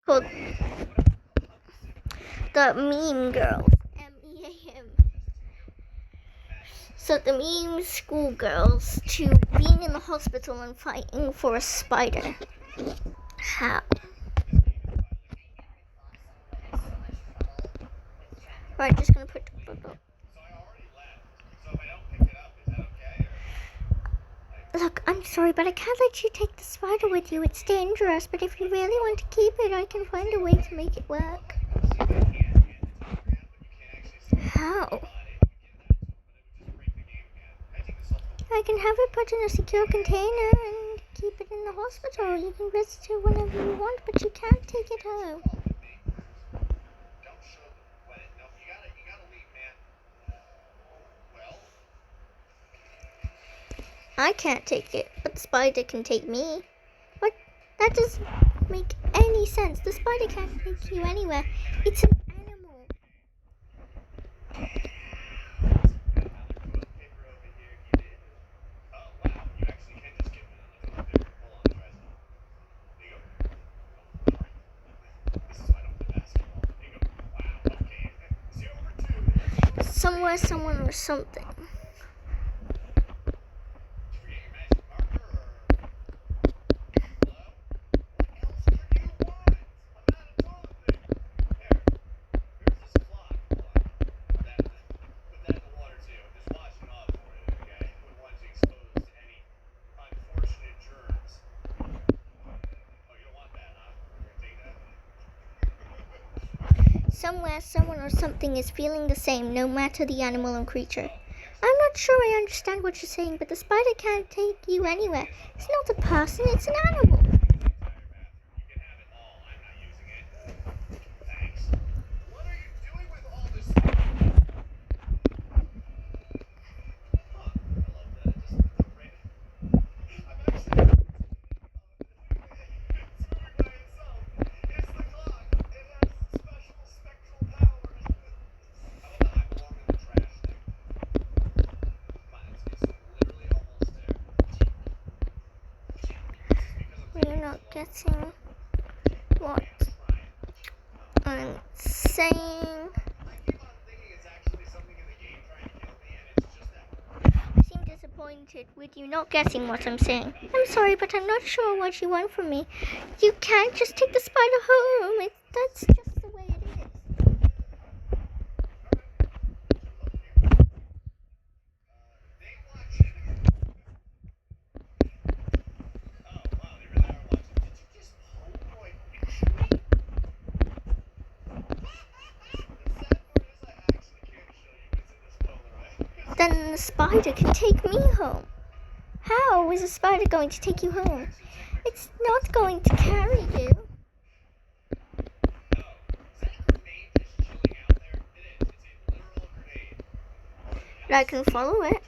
called the Meme Girls. MEAM. So the meme schoolgirls to being in the hospital and fighting for a spider. How? Right, just gonna put the book up. Look, I'm sorry, but I can't let you take the spider with you. It's dangerous, but if you really want to keep it, I can find a way to make it work. How? I can have it put in a secure container and keep it in the hospital. You can visit it whenever you want, but you can't take it home. I can't take it, but the spider can take me. What? That doesn't make any sense. The spider can't take you anywhere. It's an animal. Somewhere, someone, or something. Somewhere, someone, or something is feeling the same, no matter the animal or creature. I'm not sure I understand what you're saying, but the spider can't take you anywhere. It's not a person, it's an animal. You're not getting what I'm saying. I seem disappointed with you not getting what I'm saying. I'm sorry, but I'm not sure what you want from me. You can't just take the spider home. That's just the way it is. Then the spider can take me home. How is a spider going to take you home? It's not going to carry you. But I can follow it.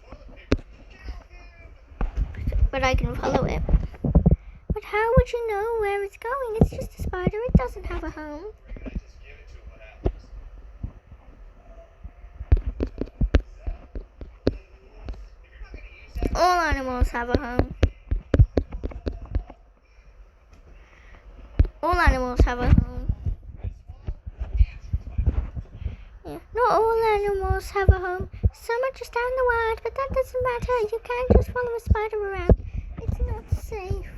But how would you know where it's going? It's just a spider. It doesn't have a home. All animals have a home. All animals have a home. Yeah. Not all animals have a home. Some are just out in the wild, but that doesn't matter. You can't just follow a spider around. It's not safe.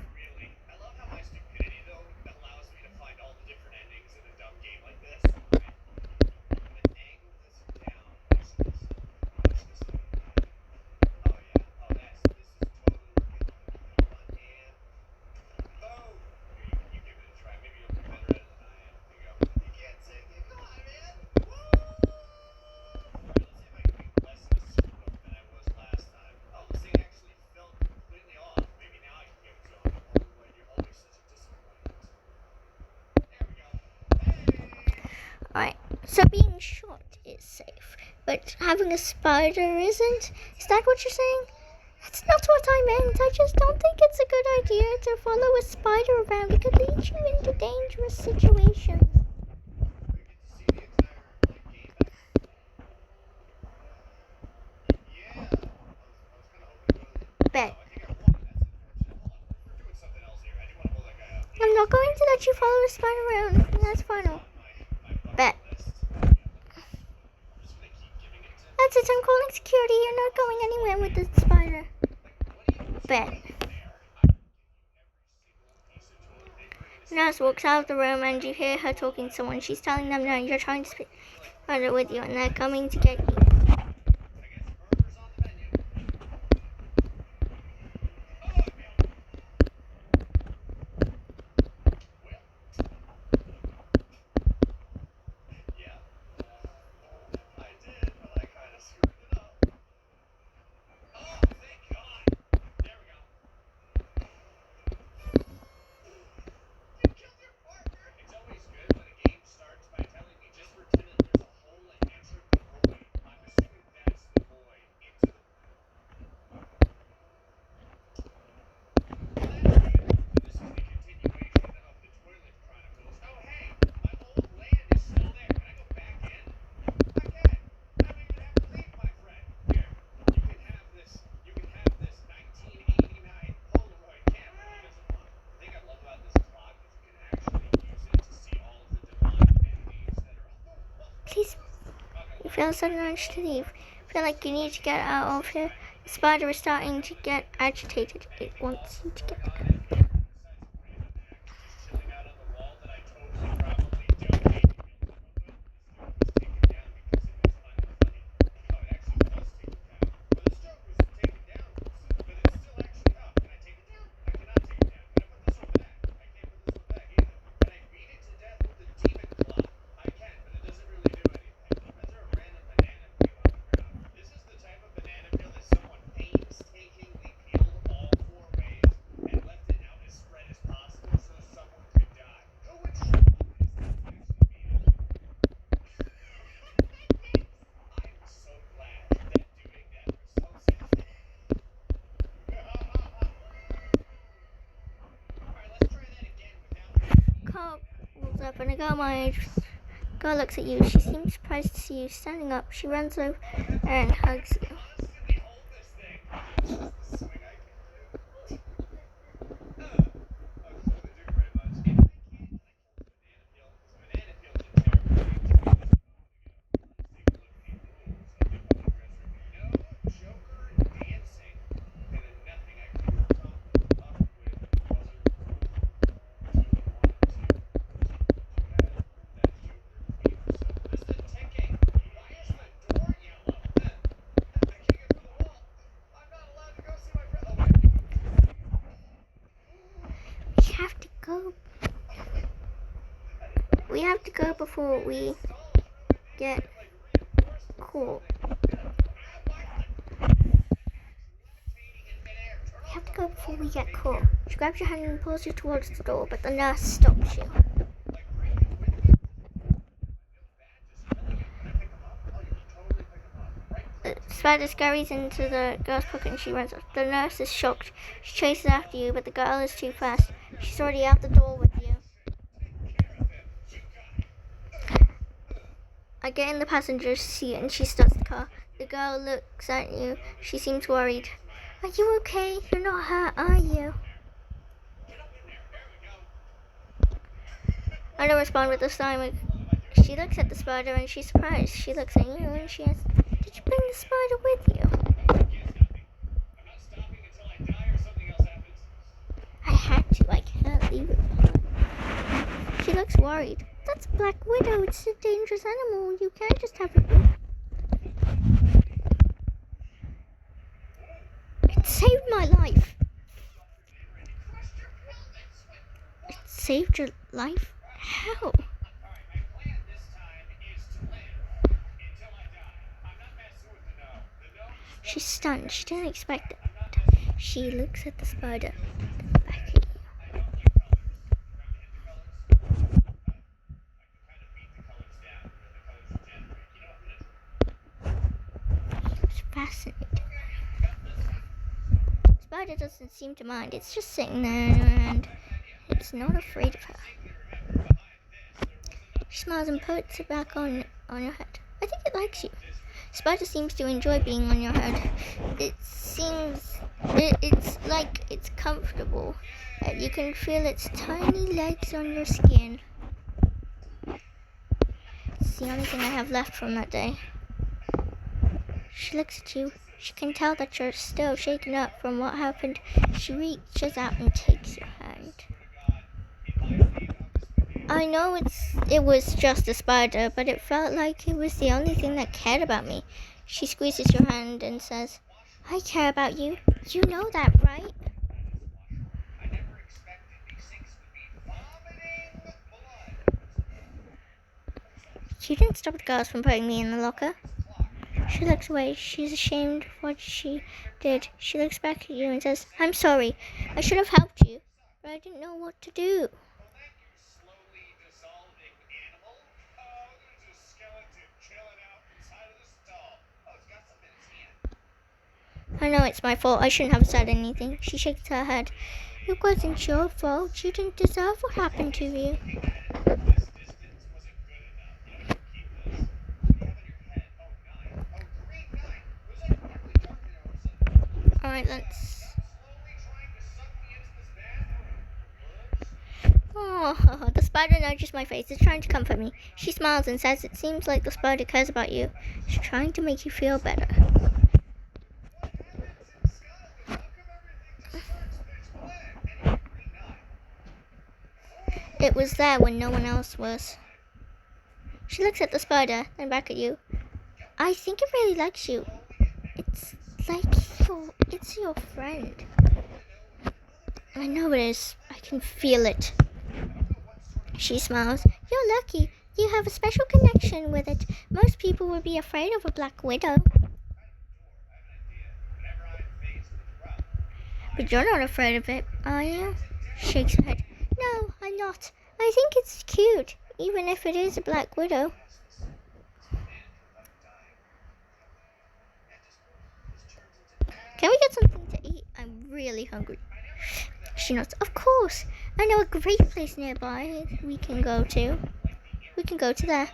Alright, so being short is safe, but having a spider isn't? Is that what you're saying? That's not what I meant. I just don't think it's a good idea to follow a spider around. It could lead you into dangerous situations. Bet. I'm not going to let you follow a spider around. That's final. Bet. That's it, I'm calling security. You're not going anywhere with the spider. Bet. Nurse walks out of the room and you hear her talking to someone. She's telling them no, you're trying to speak spider with you and they're coming to get you. Please, you feel a sudden urge to leave. Feel like you need to get out of here. The spider is starting to get agitated. It wants you to get there. Carl walks up and a girl my age girl looks at you. She seems surprised to see you standing up. She runs over and hugs you. We have to go before we get caught. We have to go before we get caught. She grabs your hand and pulls you towards the door, but the nurse stops you. The spider scurries into the girl's pocket and she runs off. The nurse is shocked. She chases after you, but the girl is too fast. She's already out the door with you. I get in the passenger seat and she starts the car. The girl looks at you. She seems worried. Are you okay? You're not hurt, are you? I don't respond with the stomach. She looks at the spider and she's surprised. She looks at you and she asks, did you bring the spider with you? I had to. I can't leave it behind. She looks worried. That's a black widow. It's a dangerous animal. You can't just have it. It saved my life. It saved your life? How? She's stunned. She didn't expect it. She looks at the spider. Back at you. It's fascinating. The spider doesn't seem to mind. It's just sitting there and it's not afraid of her. She smiles and puts it back on your head. I think it likes you. Spider seems to enjoy being on your head. It's like it's comfortable. You can feel its tiny legs on your skin. is the only thing I have left from that day. She looks at you. She can tell that you're still shaken up from what happened. She reaches out and takes your hand. I know it was just a spider, but it felt like it was the only thing that cared about me. She squeezes your hand and says, I care about you. You know that, right? You didn't stop the guards from putting me in the locker. She looks away. She's ashamed of what she did. She looks back at you and says, I'm sorry. I should have helped you, but I didn't know what to do. I know it's my fault. I shouldn't have said anything. She shakes her head. It wasn't your fault. You didn't deserve what happened to you. Alright, let's... Oh, the spider nudges my face. It's trying to comfort me. She smiles and says, it seems like the spider cares about you. She's trying to make you feel better. It was there when no one else was. She looks at the spider, then back at you. I think it really likes you. It's like it's your friend. I know it is. I can feel it. She smiles. You're lucky. You have a special connection with it. Most people would be afraid of a black widow. But you're not afraid of it, are you? Shakes her head. No, I'm not. I think it's cute, even if it is a black widow. Can we get something to eat? I'm really hungry. She nods. Of course. I know a great place nearby we can go to. We can go to there.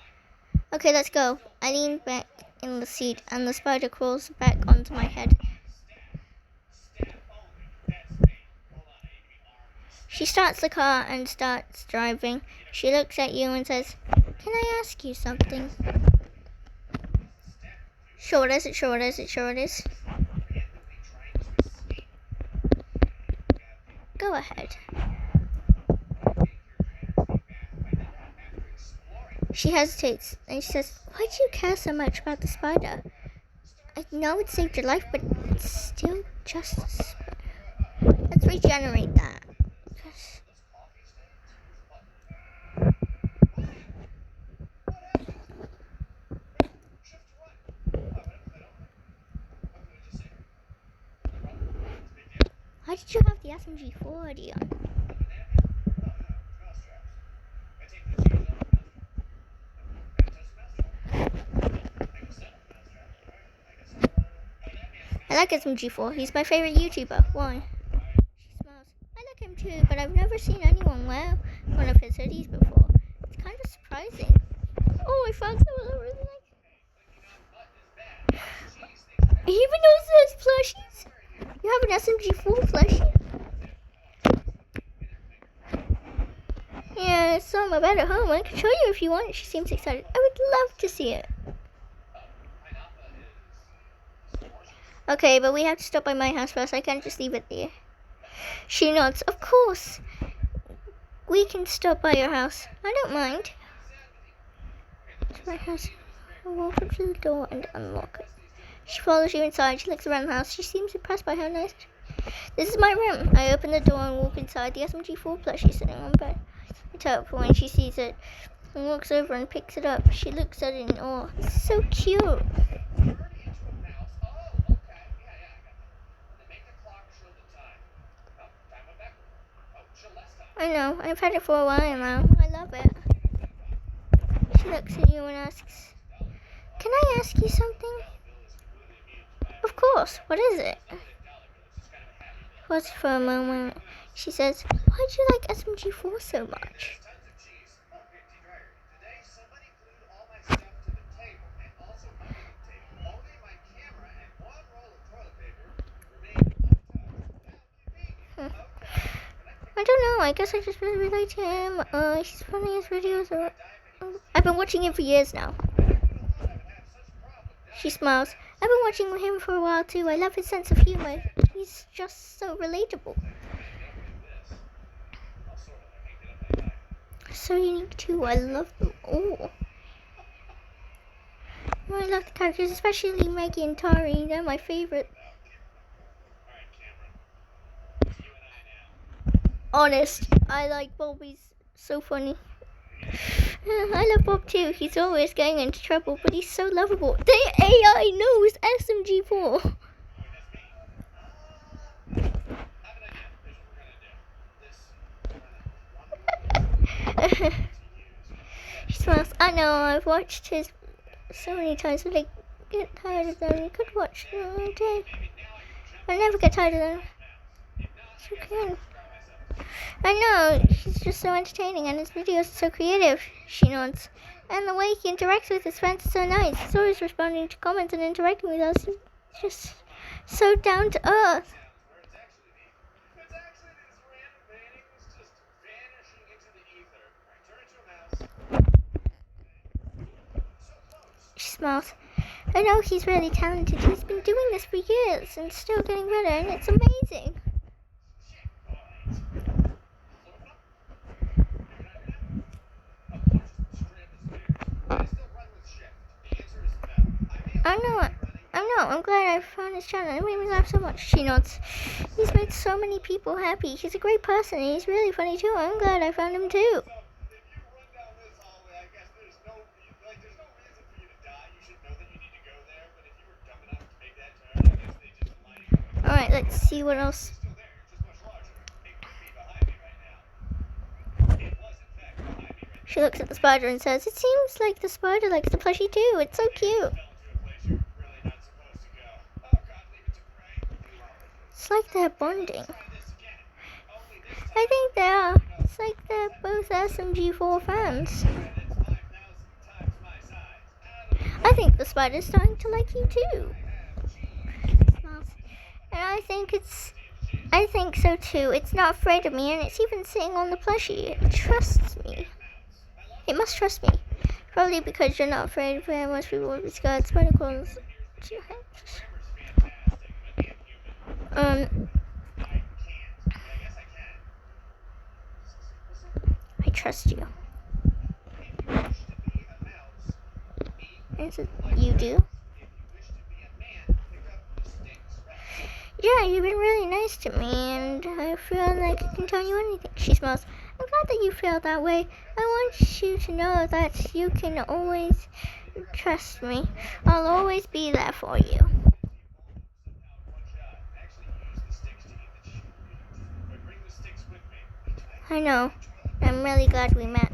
Okay, let's go. I lean back in the seat and the spider crawls back onto my head. She starts the car and starts driving. She looks at you and says, can I ask you something? Sure it is, sure it is, sure it is. Go ahead. She hesitates and she says, why do you care so much about the spider? I know it saved your life, but it's still just a spider. Let's regenerate that. Why did you have the SMG 40 on? I like SMG4. He's my favorite YouTuber. Why? She smiles. I like him too, but I've never seen anyone wear one of his hoodies before. It's kind of surprising. Oh, I found some of them. He even knows there's plushies. You have an SMG4 plushie? Yeah, it's on my bed at home. I can show you if you want. She seems excited. I would love to see it. Okay, but we have to stop by my house first. I can't just leave it there. She nods. Of course. We can stop by your house. I don't mind. It's my house. I walk up to the door and unlock it. She follows you inside. She looks around the house. She seems impressed by how nice. This is my room. I open the door and walk inside. The SMG4 plushie sitting on the bed. It's helpful when she sees it and walks over and picks it up. She looks at it in awe. It's so cute. I know. I've had it for a while now. I love it. She looks at you and asks, can I ask you something? Of course. What is it? Pause for a moment. She says, why do you like SMG4 so much? I don't know. I guess I just really relate to him. He's funny. His videos are I've been watching him for years now. She smiles. I've been watching him for a while too. I love his sense of humor. He's just so relatable. So unique too. I love them all. I love the characters, especially Maggie and Tari. They're my favorite. Honest, I like Bob. He's so funny. I love Bob too. He's always getting into trouble, but he's so lovable. The AI knows SMG4. She smiles. I know, I've watched his so many times, but I get tired of them. You could watch them all day. I never get tired of them. So good. I know, he's just so entertaining and his videos are so creative, she nods. And the way he interacts with his fans is so nice. He's always responding to comments and interacting with us. He's just so down to earth. She smiles. I know he's really talented. He's been doing this for years and still getting better, and it's amazing. I'm glad I found his channel. It made me laugh so much. She nods. He's made so many people happy. He's a great person and he's really funny too. I'm glad I found him too. Alright, let's see what else. She looks at the spider and says, it seems like the spider likes the plushie too. It's so cute. It's like they're bonding. I think they are. It's like they're both SMG4 fans. I think the spider's starting to like you too. And I think so too. It's not afraid of me and it's even sitting on the plushie. It trusts me. It must trust me. Probably because you're not afraid of it. Most people would be scared. Spider crawls. I trust you. Is it you do? Yeah, you've been really nice to me, and I feel like I can tell you anything. She smiles. I'm glad that you feel that way. I want you to know that you can always trust me. I'll always be there for you. I know. I'm really glad we met.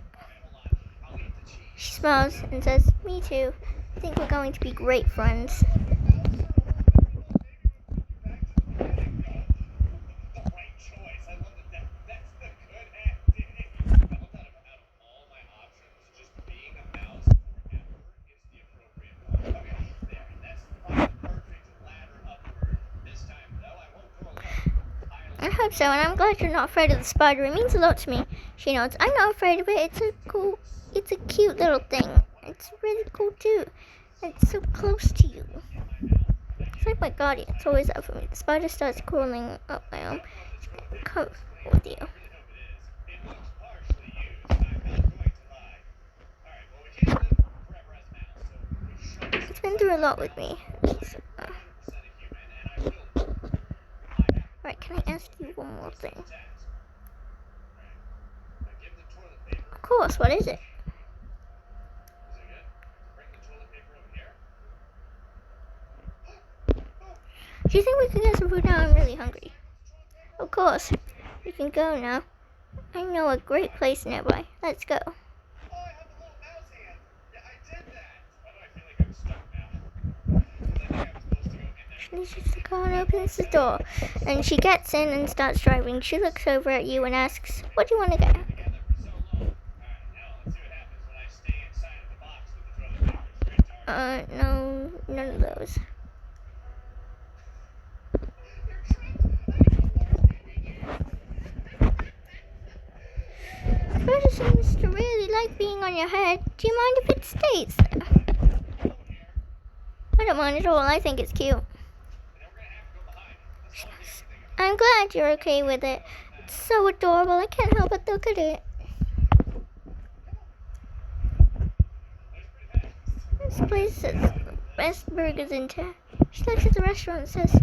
She smiles and says, me too. I think we're going to be great friends. I hope so, and I'm glad you're not afraid of the spider. It means a lot to me. She nods. I'm not afraid of it. It's a cute little thing. It's really cool too. It's so close to you. It's like my guardian. It's always up for me. The spider starts crawling up my arm. It's getting comfortable with you. It's been through a lot with me. Alright, can I ask you one more thing? Of course, what is it? Do you think we can get some food now? I'm really hungry. Of course. We can go now. I know a great place nearby. Let's go. She leaves the car and opens the door. And she gets in and starts driving. She looks over at you and asks, what do you want to get? No, none of those. Spider seems to really like being on your head. Do you mind if it stays there? I don't mind at all. I think it's cute. I'm glad you're okay with it. It's so adorable. I can't help but look at it. This place is best burgers in town. She looks at the restaurant and says,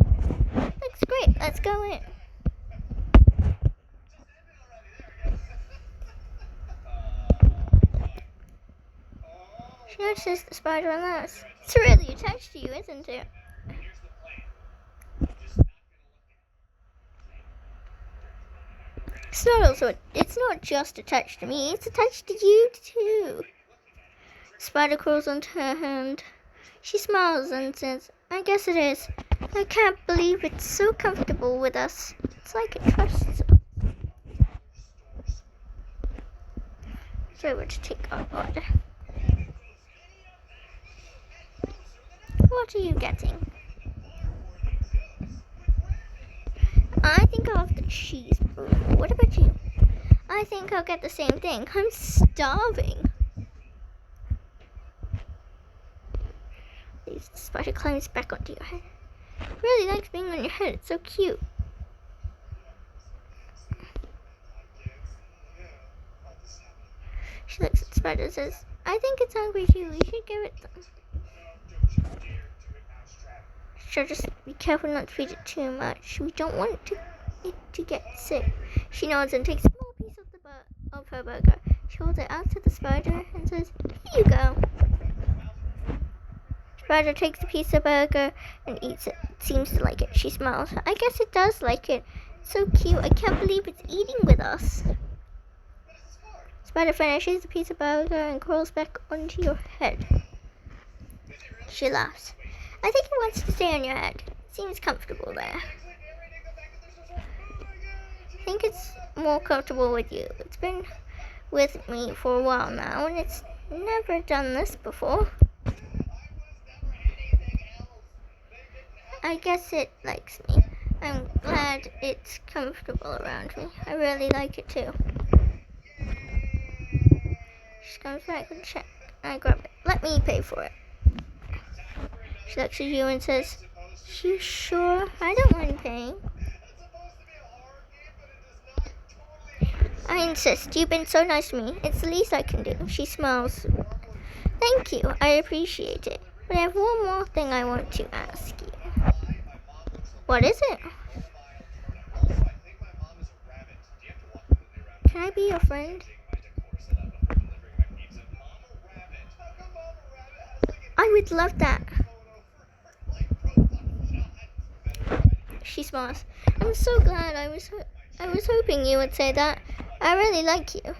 looks great. Let's go in. She notices the spider on us. It's really attached to you, isn't it? It's not just attached to me, it's attached to you too. Spider crawls onto her hand. She smiles and says, I guess it is. I can't believe it's so comfortable with us. It's like it trusts us. So we're to take our order. What are you getting? I think I'll have the cheeseburger. What about you? I think I'll get the same thing. I'm starving. The spider climbs back onto your head. It really likes being on your head. It's so cute. She looks at the spider and says, I think it's hungry too. We should give it some. Sure, just be careful not to feed it too much. We don't want it to get sick. She nods and takes a small piece of her burger. She holds it out to the spider and says, here you go. Spider takes a piece of burger and eats it. It seems to like it. She smiles. I guess it does like it. It's so cute. I can't believe it's eating with us. Spider finishes the piece of burger and crawls back onto your head. She laughs. I think it wants to stay on your head. It seems comfortable there. I think it's more comfortable with you. It's been with me for a while now, and it's never done this before. I guess it likes me. I'm glad it's comfortable around me. I really like it too. She comes back with a check. I grab it. Let me pay for it. She looks at you and says, you sure? I don't mind paying. I insist. You've been so nice to me. It's the least I can do. She smiles. Thank you. I appreciate it. But I have one more thing I want to ask you. What is it? Can I be your friend? I would love that. She smiles. I'm so glad. I was hoping you would say that. I really like you.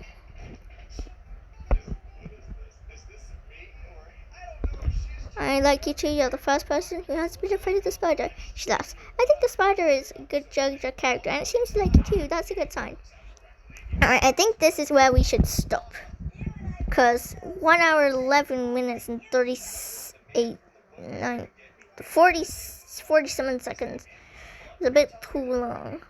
I like you too. You're the first person who has been afraid of the spider. She laughs. I think the spider is a good judge of character, and it seems to like you too. That's a good sign. Alright, I think this is where we should stop. Because 1 hour, 11 minutes, and 47 seconds is a bit too long.